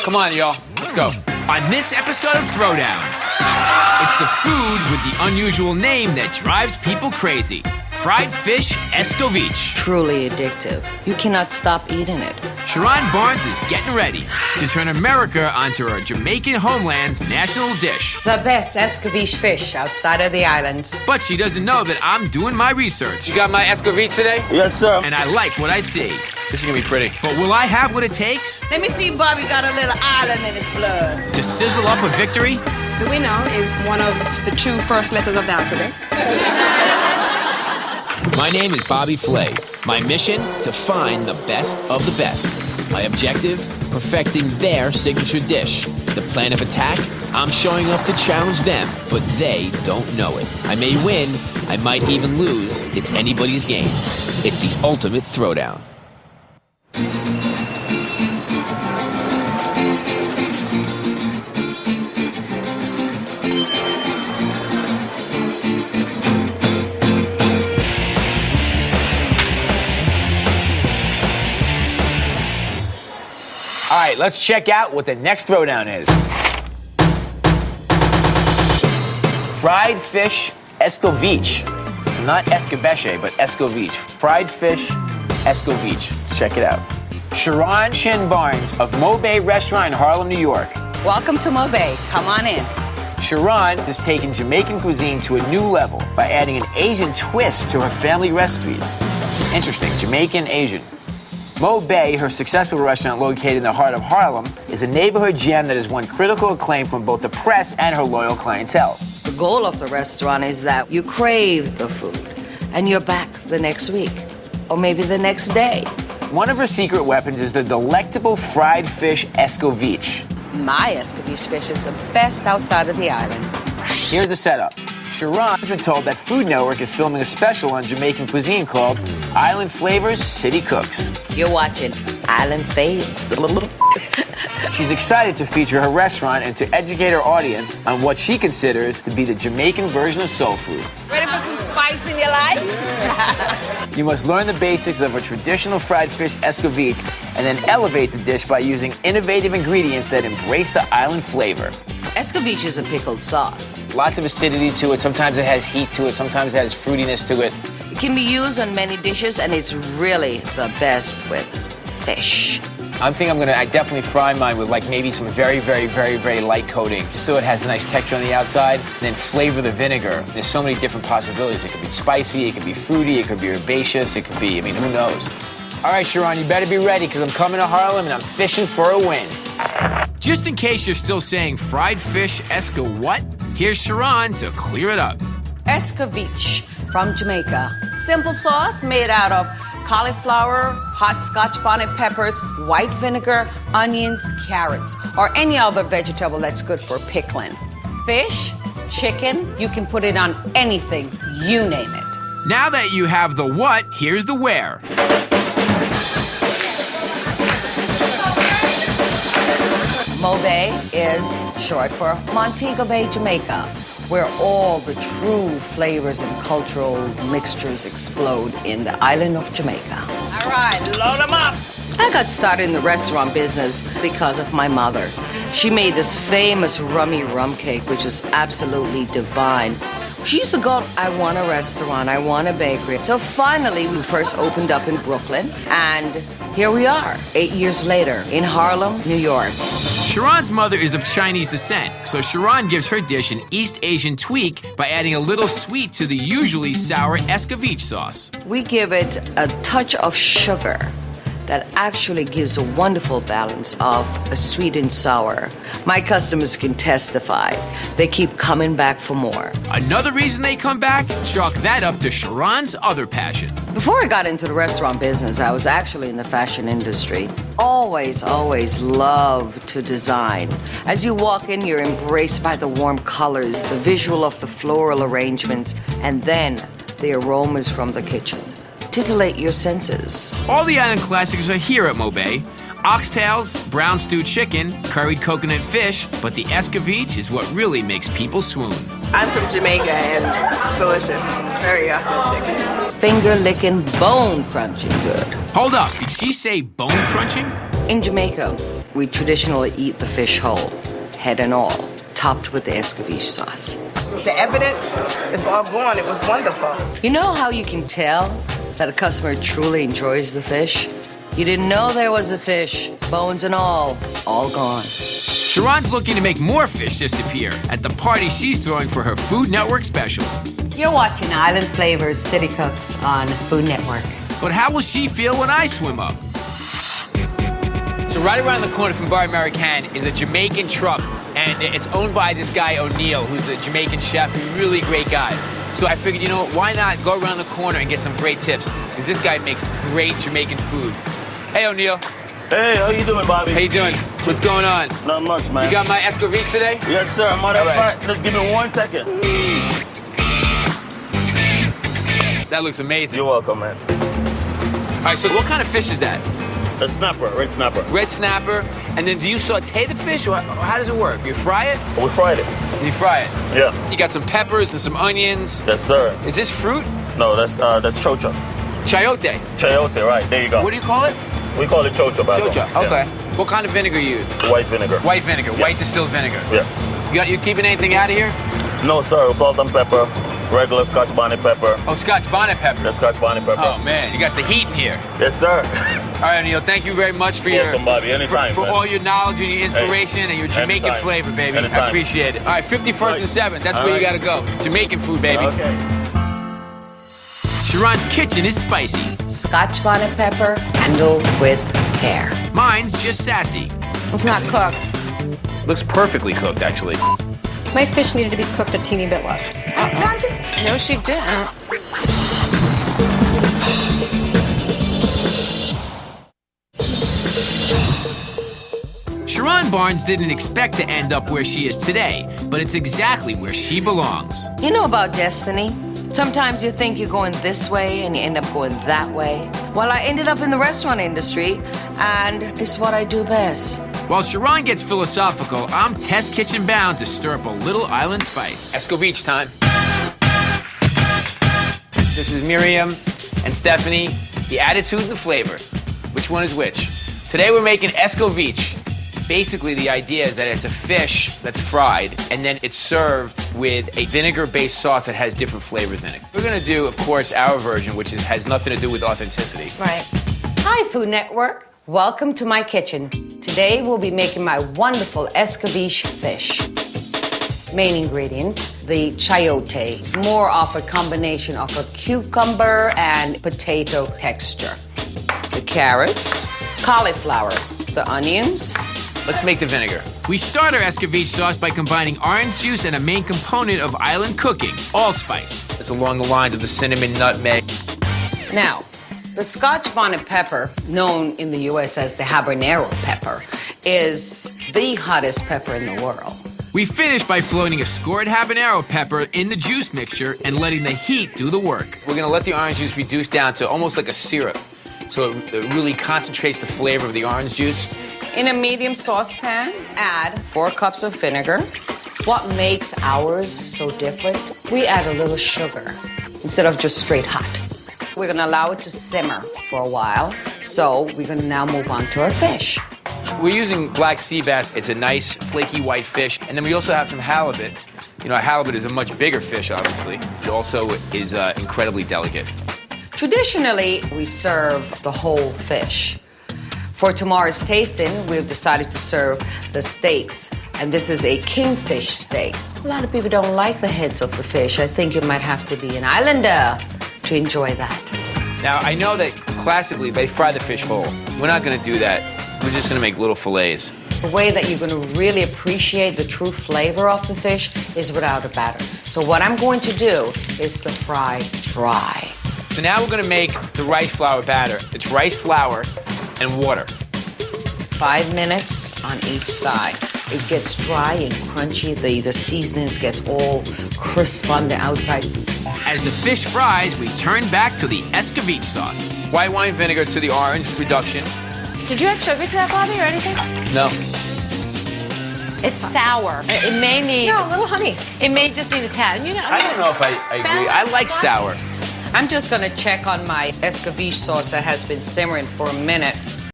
Come on, y'all. Let's go. On this episode of Throwdown, it's the food with the unusual name that drives people crazy. Fried fish escovitch. Truly addictive. You cannot stop eating it. Sheron Barnes is getting ready to turn America onto her Jamaican homeland's national dish. The best escovitch fish outside of the islands. But she doesn't know that I'm doing my research. You got my escovitch today? Yes, sir. And I like what I see. This is gonna be pretty. But will I have what it takes Let me see Bobby got a little island in his blood. to sizzle up a victory? The winner is one of the 2 first letters of the alphabet. My name is Bobby Flay. My mission, to find the best of the best. My objective, perfecting their signature dish. The plan of attack, I'm showing up to challenge them, but they don't know it. I may win, I might even lose. It's anybody's game. It's the ultimate throwdown. All right, let's check out what the next throwdown is. Fried fish escovitch. Not escovitch, but escovitch. Fried fish escovitch. Check it out. Sheron Shin Barnes of Mobay Restaurant in Harlem, New York. Welcome to Mobay. Come on in. Sheron has taken Jamaican cuisine to a new level by adding an Asian twist to her family recipes. Interesting, Jamaican, Asian. Mobay, her successful restaurant located in the heart of Harlem, is a neighborhood gem that has won critical acclaim from both the press and her loyal clientele. The goal of the restaurant is that you crave the food and you're back the next week or maybe the next day. One of her secret weapons is the delectable fried fish escovitch. My escovitch fish is the best outside of the islands. Here's the setup. Sheron has been told that Food Network is filming a special on Jamaican cuisine called Island Flavors, City Cooks. You're watching Island Fade. She's excited to feature her restaurant and to educate her audience on what she considers to be the Jamaican version of soul food. Ready for some spice in your life? You must learn the basics of a traditional fried fish escovitch and then elevate the dish by using innovative ingredients that embrace the island flavor. Escovitch is a pickled sauce. Lots of acidity to it. Sometimes it has heat to it. Sometimes it has fruitiness to it. It can be used on many dishes, and it's really the best with fish. I definitely fry mine with like maybe some very, very, very, very light coating, just so it has a nice texture on the outside, and then flavor the vinegar. There's so many different possibilities. It could be spicy, it could be fruity, it could be herbaceous, it could be, who knows? All right, Sheron, you better be ready, because I'm coming to Harlem and I'm fishing for a win. Just in case you're still saying fried fish esco what? Here's Sheron to clear it up. Escovitch from Jamaica. Simple sauce made out of cauliflower, hot Scotch bonnet peppers, white vinegar, onions, carrots, or any other vegetable that's good for pickling. Fish, chicken, you can put it on anything, you name it. Now that you have the what, here's the where. Mobay is short for Montego Bay, Jamaica, where all the true flavors and cultural mixtures explode in the island of Jamaica. All right, load them up. I got started in the restaurant business because of my mother. She made this famous rummy rum cake, which is absolutely divine. She used to go, I want a restaurant, I want a bakery. So finally, we first opened up in Brooklyn, and here we are, 8 years later, in Harlem, New York. Sheron's mother is of Chinese descent, so Sheron gives her dish an East Asian tweak by adding a little sweet to the usually sour escovitch sauce. We give it a touch of sugar that actually gives a wonderful balance of a sweet and sour. My customers can testify. They keep coming back for more. Another reason they come back? Chalk that up to Sheron's other passion. Before I got into the restaurant business, I was actually in the fashion industry. Always loved to design. As you walk in, you're embraced by the warm colors, the visual of the floral arrangements, and then the aromas from the kitchen. Titillate your senses. All the island classics are here at Mobay. oxtails, brown stewed chicken, curried coconut fish, but the escovitch is what really makes people swoon. I'm from Jamaica and it's delicious. Very authentic. Finger licking, bone crunching good. Hold up, did she say bone crunching? In Jamaica, we traditionally eat the fish whole, head and all, topped with the escovitch sauce. The evidence is all gone. It was wonderful. You know how you can tell that a customer truly enjoys the fish? You didn't know there was a fish, bones and all gone. Sheron's looking to make more fish disappear at the party she's throwing for her Food Network special. You're watching Island Flavors City Cooks on Food Network. But how will she feel when I swim up? So right around the corner from Bar American is a Jamaican truck, and it's owned by this guy O'Neill, who's a Jamaican chef, really great guy. So I figured, you know, why not go around the corner and get some great tips? Because this guy makes great Jamaican food. Hey, O'Neill. Hey, how you doing, Bobby? How you doing? What's going on? Not much, man. You got my escovitch today? Yes, sir. Matter of All right. fact, just give me 1 second. That looks amazing. You're welcome, man. All right, so what kind of fish is that? A snapper, red snapper. Red snapper. And then do you saute the fish, or how does it work? You fry it? We fried it. You fry it. Yeah. You got some peppers and some onions. Yes, sir. Is this fruit? No, that's chocha. Chayote. Chayote, right. There you go. What do you call it? We call it chocha, back Chocha. home. Okay. Yeah. What kind of vinegar you use? White vinegar. White vinegar. Yeah. White distilled vinegar. Yes. You keeping anything out of here? No, sir. Salt and pepper. Regular Scotch bonnet pepper. Oh, Scotch bonnet pepper. The Scotch bonnet pepper. Oh man, you got the heat in here. Yes, sir. All right, O'Neill. Thank you very much for Welcome, Bobby. Anytime, for man. all your knowledge and your inspiration and your Jamaican Anytime. flavor, baby. I Anytime. appreciate it. All right, 51st and 7th. That's All where you right. gotta go. Jamaican food, baby. Okay. Sheron's kitchen is spicy. Scotch bonnet pepper, handled with care. Mine's just sassy. It's not cooked. Looks perfectly cooked, actually. My fish needed to be cooked a teeny bit less. No, I'm just. No, she didn't. Sheron Barnes didn't expect to end up where she is today, but it's exactly where she belongs. You know about destiny? Sometimes you think you're going this way and you end up going that way. Well, I ended up in the restaurant industry, and it's what I do best. While Sheron gets philosophical, I'm test kitchen bound to stir up a little island spice. Escovitch time. This is Miriam and Stephanie, the attitude and the flavor. Which one is which? Today we're making escovitch. Basically, the idea is that it's a fish that's fried, and then it's served with a vinegar-based sauce that has different flavors in it. We're gonna do, of course, our version, which has nothing to do with authenticity. Right. Hi, Food Network. Welcome to my kitchen. Today we'll be making my wonderful escovitch fish. Main ingredient, the chayote. It's more of a combination of a cucumber and potato texture. The carrots, cauliflower, the onions. Let's make the vinegar. We start our escovitch sauce by combining orange juice and a main component of island cooking, allspice. It's along the lines of the cinnamon, nutmeg. Now, the Scotch bonnet pepper, known in the U.S. as the habanero pepper, is the hottest pepper in the world. We finish by floating a scored habanero pepper in the juice mixture and letting the heat do the work. We're gonna let the orange juice reduce down to almost like a syrup. So it really concentrates the flavor of the orange juice. In a medium saucepan, add 4 cups of vinegar. What makes ours so different? We add a little sugar instead of just straight hot. We're gonna allow it to simmer for a while. So we're gonna now move on to our fish. We're using black sea bass. It's a nice flaky white fish. And then we also have some halibut. You know, halibut is a much bigger fish, obviously. It also is incredibly delicate. Traditionally, we serve the whole fish. For tomorrow's tasting, we've decided to serve the steaks, and this is a kingfish steak. A lot of people don't like the heads of the fish. I think you might have to be an islander to enjoy that. Now, I know that classically they fry the fish whole. We're not gonna do that. We're just gonna make little fillets. The way that you're gonna really appreciate the true flavor of the fish is without a batter. So what I'm going to do is to fry dry. So now we're gonna make the rice flour batter. It's rice flour and water. 5 minutes on each side. It gets dry and crunchy. The seasonings get all crisp on the outside. As the fish fries, we turn back to the escovitch sauce. White wine vinegar to the orange reduction. Did you add sugar to that, Bobby, or anything? No. It's sour. It may need. No, a little honey. It may just need a tad. You know, I don't know if I agree. I like sour. I'm just gonna check on my escovitch sauce that has been simmering for a minute.